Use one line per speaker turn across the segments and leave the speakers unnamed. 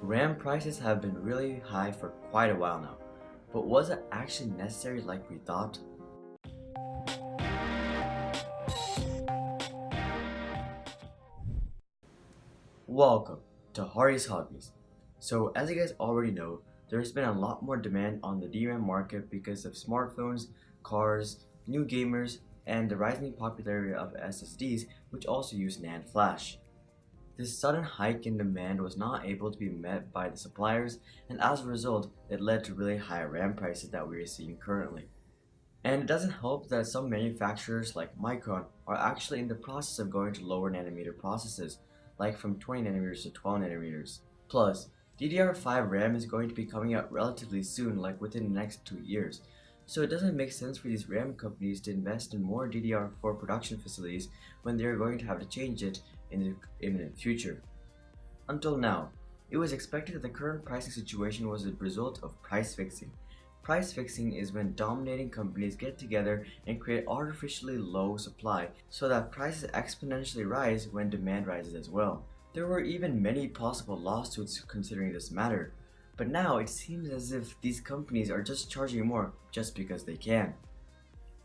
RAM prices have been really high for quite a while now, but was it actually necessary like we thought? Welcome to Hari's Hobbies. So as you guys already know, there's been a lot more demand on the DRAM market because of smartphones, cars, new gamers, and the rising popularity of SSDs, which also use NAND flash. This sudden hike in demand was not able to be met by the suppliers, and as a result, it led to really high RAM prices that we are seeing currently. And it doesn't help that some manufacturers like Micron are actually in the process of going to lower nanometer processes, like from 20 nanometers to 12 nanometers. Plus, DDR5 RAM is going to be coming out relatively soon, like within the next 2 years. So it doesn't make sense for these RAM companies to invest in more DDR4 production facilities when they're going to have to change it in the imminent future. Until now, it was expected that the current pricing situation was a result of price fixing. Price fixing is when dominating companies get together and create artificially low supply so that prices exponentially rise when demand rises as well. There were even many possible lawsuits considering this matter, but now it seems as if these companies are just charging more just because they can.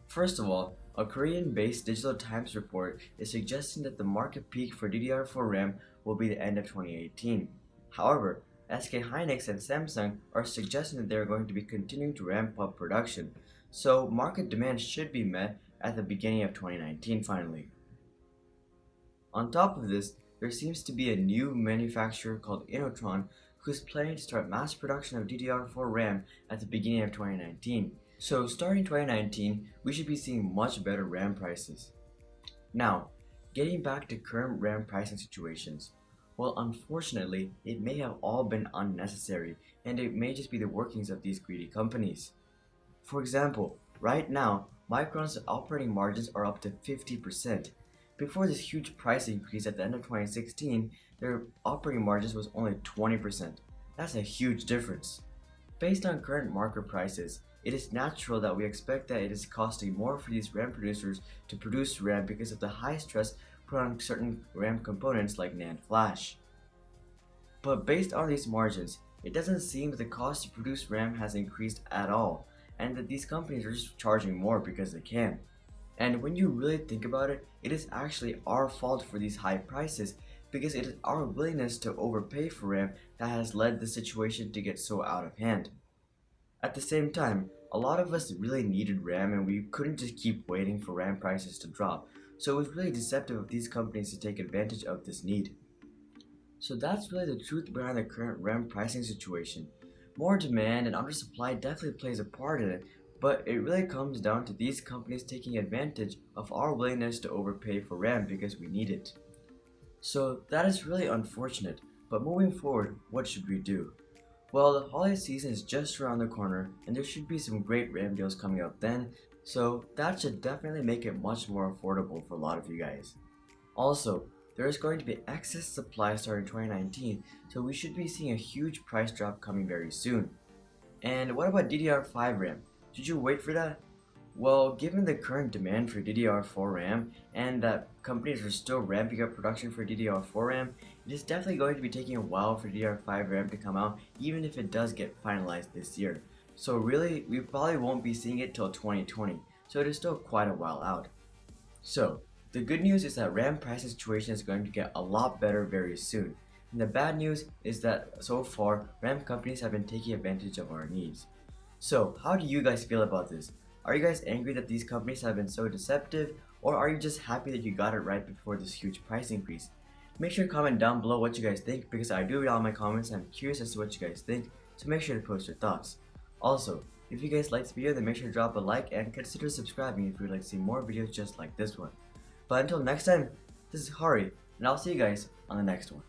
First of all, a Korean-based Digital Times report is suggesting that the market peak for DDR4 RAM will be the end of 2018. However, SK Hynix and Samsung are suggesting that they are going to be continuing to ramp up production, so market demand should be met at the beginning of 2019 finally. On top of this, there seems to be a new manufacturer called Inotron who's planning to start mass production of DDR4 RAM at the beginning of 2019. So starting 2019, we should be seeing much better RAM prices. Now, getting back to current RAM pricing situations. Well, unfortunately, it may have all been unnecessary, and it may just be the workings of these greedy companies. For example, right now, Micron's operating margins are up to 50%. Before this huge price increase at the end of 2016, their operating margins was only 20%. That's a huge difference. Based on current market prices, it is natural that we expect that it is costing more for these RAM producers to produce RAM because of the high stress put on certain RAM components like NAND flash. But based on these margins, it doesn't seem that the cost to produce RAM has increased at all, and that these companies are just charging more because they can. And when you really think about it, it is actually our fault for these high prices because it is our willingness to overpay for RAM that has led the situation to get so out of hand. At the same time, a lot of us really needed RAM and we couldn't just keep waiting for RAM prices to drop, so it was really deceptive of these companies to take advantage of this need. So that's really the truth behind the current RAM pricing situation. More demand and undersupply definitely plays a part in it, but it really comes down to these companies taking advantage of our willingness to overpay for RAM because we need it. So that is really unfortunate, but moving forward, what should we do? Well, the holiday season is just around the corner and there should be some great RAM deals coming up then, so that should definitely make it much more affordable for a lot of you guys. Also, there is going to be excess supply starting 2019, so we should be seeing a huge price drop coming very soon. And what about DDR5 RAM? Should you wait for that? Well, given the current demand for DDR4 RAM and that companies are still ramping up production for DDR4 RAM, it is definitely going to be taking a while for DDR5 RAM to come out, even if it does get finalized this year. So really, we probably won't be seeing it till 2020, so it is still quite a while out. So, the good news is that RAM pricing situation is going to get a lot better very soon. And the bad news is that so far, RAM companies have been taking advantage of our needs. So, how do you guys feel about this? Are you guys angry that these companies have been so deceptive, or are you just happy that you got it right before this huge price increase? Make sure to comment down below what you guys think because I do read all my comments and I'm curious as to what you guys think, so make sure to post your thoughts. Also, if you guys liked this video then make sure to drop a like and consider subscribing if you would like to see more videos just like this one. But until next time, this is Hari, and I'll see you guys on the next one.